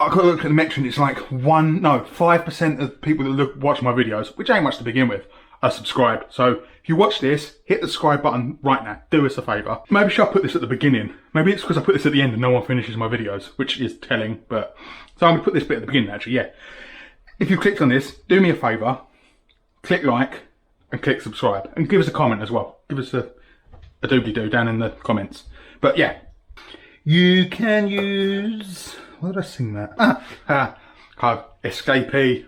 I got to look at the metric, it's like 5% of people that watch my videos, which ain't much to begin with, are subscribed. So if you watch this, hit the subscribe button right now. Do us a favour. Maybe should I put this at the beginning? Maybe it's because I put this at the end and no one finishes my videos, which is telling, but... So I'm going to put this bit at the beginning actually, yeah. If you clicked on this, do me a favour, click like and click subscribe. And give us a comment as well. Give us a doobly-doo down in the comments. But yeah, you can use... Why did I sing that? Escapee.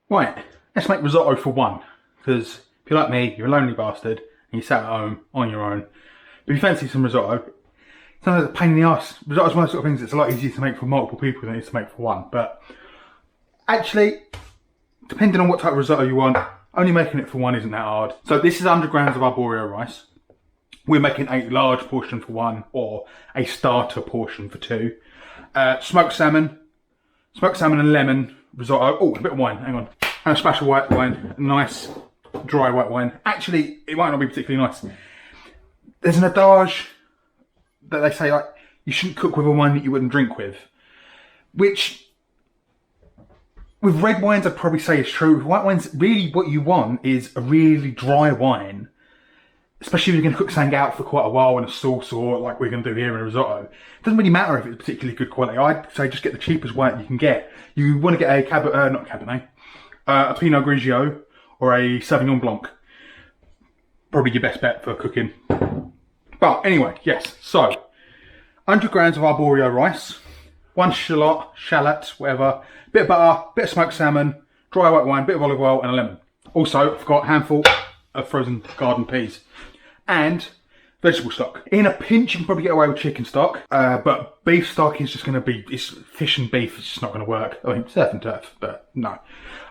Right, let's make risotto for one. Because if you're like me, you're a lonely bastard, and you sat at home on your own. But if you fancy some risotto, sometimes it's a pain in the arse. Risotto's one of those sort of things that's a lot easier to make for multiple people than it is to make for one. But actually, depending on what type of risotto you want, only making it for one isn't that hard. So this is 100 grams of arborio rice. We're making a large portion for one, or a starter portion for two. Smoked salmon and lemon risotto. Oh, a bit of wine, hang on. And a splash of white wine, nice dry white wine. Actually, it might not be particularly nice. There's an adage that they say, like, you shouldn't cook with a wine that you wouldn't drink with. Which, with red wines I'd probably say is true. With white wines, really what you want is a really dry wine. Especially if you're going to cook something out for quite a while in a sauce, or like we're going to do here in a risotto. It doesn't really matter if it's particularly good quality. I'd say just get the cheapest white you can get. You want to get a a Pinot Grigio or a Sauvignon Blanc. Probably your best bet for cooking. But anyway, yes, so 100 grams of arborio rice, one shallot, whatever, bit of butter, bit of smoked salmon, dry white wine, bit of olive oil and a lemon. Also, I've got a handful of frozen garden peas and vegetable stock. In a pinch, you can probably get away with chicken stock, but beef stock is just going to be, it's fish and beef, it's just not going to work. I mean, surf and turf, but no.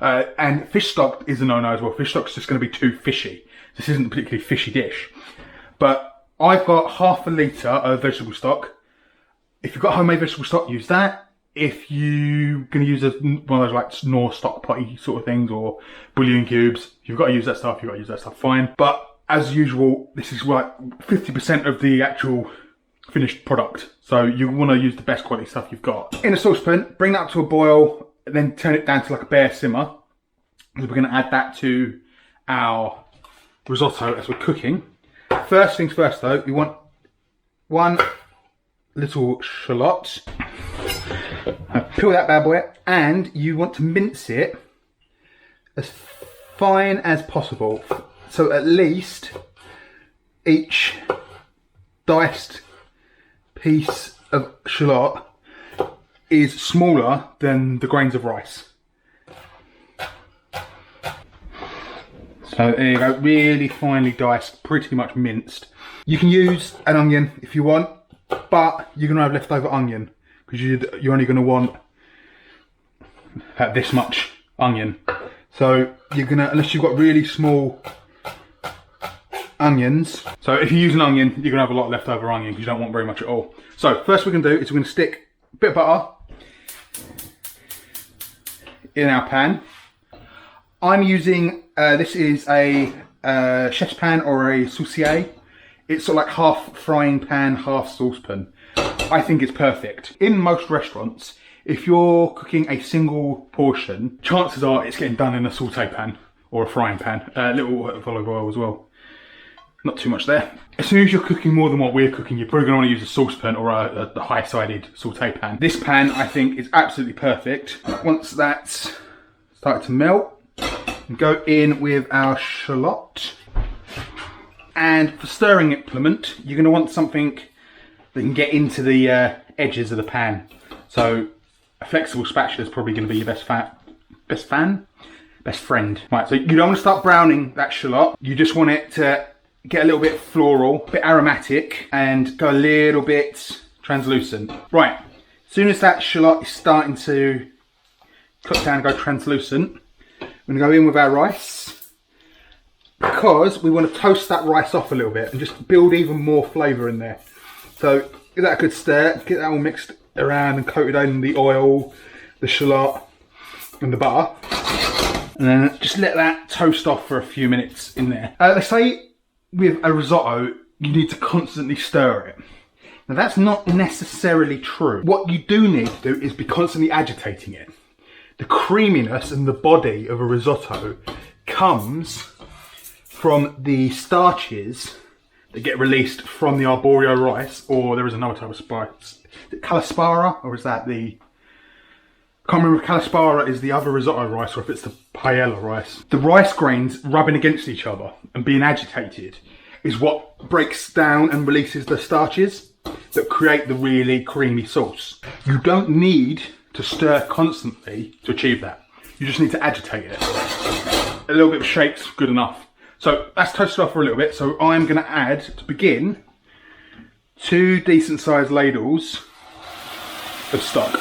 And fish stock is a no-no as well. Fish stock's just going to be too fishy. This isn't a particularly fishy dish. But I've got half a litre of vegetable stock. If you've got homemade vegetable stock, use that. If you're going to use one of those like Knorr stock potty sort of things, or bouillon cubes, if you've got to use that stuff, you've got to use that stuff, fine. But as usual, this is like 50% of the actual finished product. So you want to use the best quality stuff you've got. In a saucepan, bring that up to a boil, then turn it down to like a bare simmer. We're going to add that to our risotto as we're cooking. First things first though, you want one little shallot. Peel that bad boy, and you want to mince it as fine as possible. So at least each diced piece of shallot is smaller than the grains of rice. So there you go, really finely diced, pretty much minced. You can use an onion if you want, but you're going to have leftover onion because you're only going to want this much onion. So you're going to, unless you've got really small onions. So if you use an onion, you're going to have a lot of leftover onion because you don't want very much at all. So first we're going to do is we're going to stick a bit of butter in our pan. I'm using, this is a chef's pan or a saucier. It's sort of like half frying pan, half saucepan. I think it's perfect. In most restaurants, if you're cooking a single portion, chances are it's getting done in a saute pan or a frying pan. A little olive oil as well. Not too much there. As soon as you're cooking more than what we're cooking, you're probably going to want to use a saucepan or the high-sided saute pan. This pan, I think, is absolutely perfect. Once that's started to melt, go in with our shallot. And for stirring implement, you're going to want something that can get into the edges of the pan. So a flexible spatula is probably going to be your best friend. Right, so you don't want to start browning that shallot. You just want it to get a little bit floral, a bit aromatic, and go a little bit translucent. Right, as soon as that shallot is starting to cook down and go translucent, we're going to go in with our rice, because we want to toast that rice off a little bit and just build even more flavour in there. So give that a good stir, get that all mixed around and coat it in the oil, the shallot and the butter. And then just let that toast off for a few minutes in there. They say with a risotto, you need to constantly stir it. Now that's not necessarily true. What you do need to do is be constantly agitating it. The creaminess and the body of a risotto comes from the starches that get released from the arborio rice, or there is another type of spice. Is it calaspara, or is that the... I can't remember if calaspara is the other risotto rice or if it's the paella rice. The rice grains rubbing against each other and being agitated is what breaks down and releases the starches that create the really creamy sauce. You don't need to stir constantly to achieve that. You just need to agitate it. A little bit of shake's good enough. So that's toasted off for a little bit. So I'm going to add, to begin, 2 decent sized ladles of stock.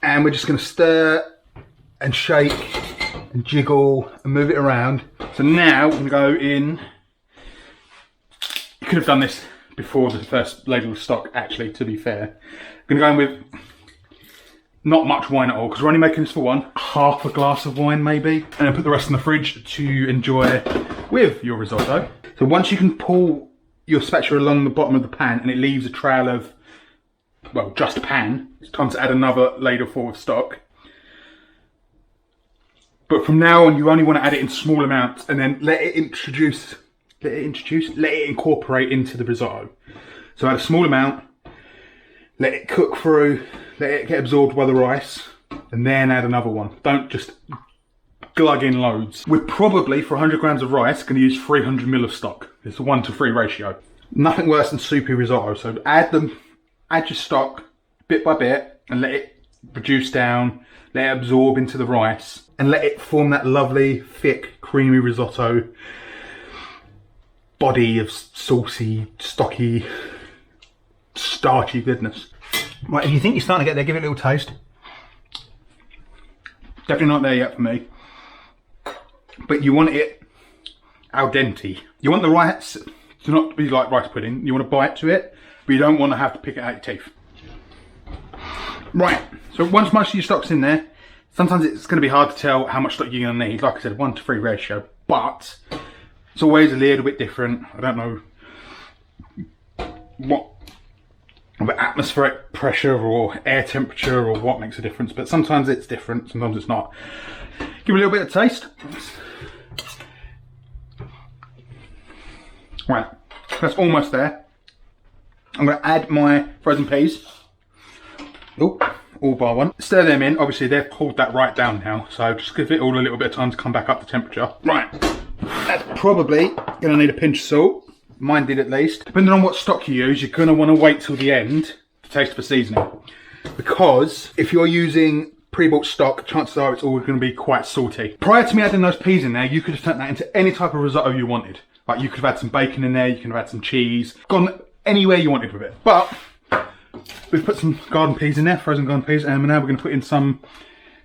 And we're just going to stir and shake and jiggle and move it around. So now we're going to go in. You could have done this before the first ladle of stock, actually, to be fair. I'm going to go in with not much wine at all, because we're only making this for one. Half a glass of wine, maybe. And then put the rest in the fridge to enjoy with your risotto. So once you can pull your spatula along the bottom of the pan and it leaves a trail of, well, just pan, it's time to add another ladle full of stock. But from now on, you only want to add it in small amounts and then let it incorporate into the risotto. So add a small amount, let it cook through, let it get absorbed by the rice, and then add another one. Don't just glug in loads. We're probably, for 100 grams of rice, going to use 300 ml of stock. It's a 1-to-3 ratio. Nothing worse than soupy risotto. So add your stock bit by bit and let it reduce down, let it absorb into the rice, and let it form that lovely, thick, creamy risotto body of saucy, stocky, starchy goodness. Right, if you think you're starting to get there, give it a little taste. Definitely not there yet for me. But you want it al dente. You want the rice to not be like rice pudding. You want to bite to it, but you don't want to have to pick it out your teeth. Right, so once most of your stock's in there, sometimes it's going to be hard to tell how much stock you're going to need. Like I said, 1-to-3 ratio, but it's always a little bit different. I don't know what the atmospheric pressure or air temperature or what makes a difference, but sometimes it's different, sometimes it's not. Give it a little bit of taste. Right, that's almost there. I'm going to add my frozen peas. Oh, all bar one. Stir them in. Obviously, they've cooled that right down now, so just give it all a little bit of time to come back up to temperature. Right, that's probably going to need a pinch of salt. Mine did at least. Depending on what stock you use, you're going to want to wait till the end to taste for seasoning. Because if you're using pre-bought stock, chances are it's all going to be quite salty. Prior to me adding those peas in there, you could have turned that into any type of risotto you wanted. Like you could have had some bacon in there, you could have had some cheese, gone anywhere you wanted with it. But we've put some garden peas in there, frozen garden peas, and now we're going to put in some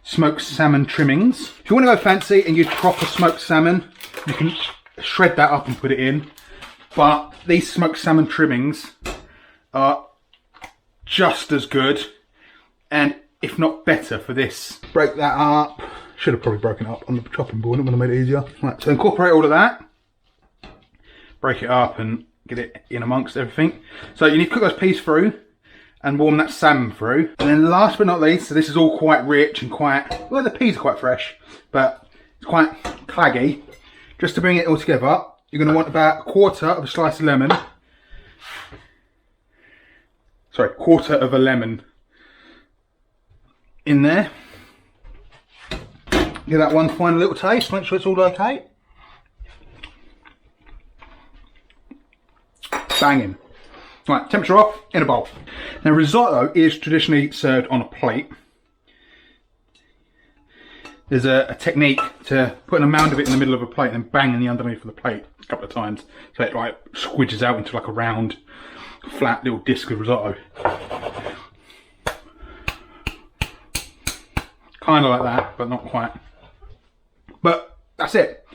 smoked salmon trimmings. If you want to go fancy and use proper smoked salmon, you can shred that up and put it in. But these smoked salmon trimmings are just as good, and if not better for this. Break that up. Should have probably broken it up on the chopping board, it would have made it easier. Right, so incorporate all of that. Break it up and get it in amongst everything. So you need to cook those peas through and warm that salmon through. And then last but not least, so this is all quite rich and quite, well, the peas are quite fresh, but it's quite claggy. Just to bring it all together, you're going to want about 1/4 of a slice of lemon. Sorry, 1/4 of a lemon in there. Give that one final little taste, make sure it's all okay. Banging. Right, temperature off, in a bowl. Now risotto is traditionally served on a plate. There's a technique to putting a mound of it in the middle of a plate and then banging the underneath of the plate a couple of times. So it like squidges out into like a round, flat little disc of risotto. Kind of like that, but not quite. But that's it.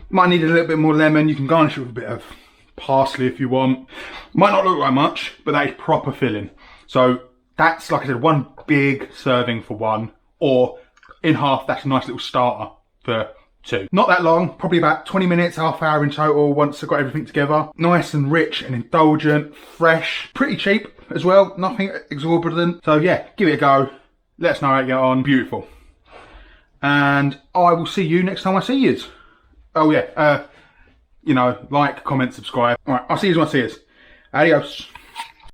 Might need a little bit more lemon. You can garnish it with a bit of parsley if you want. Might not look like much, but that is proper filling. So that's, like I said, one big serving for one, or in half, that's a nice little starter for two. Not that long, probably about 20 minutes, half hour in total once I've got everything together. Nice and rich and indulgent, fresh, pretty cheap as well, nothing exorbitant. So yeah, give it a go. Let us know how you get on. Beautiful. And I will see you next time I see yous. Oh yeah, you know, like, comment, subscribe. All right, I'll see you when I see yous. Adios.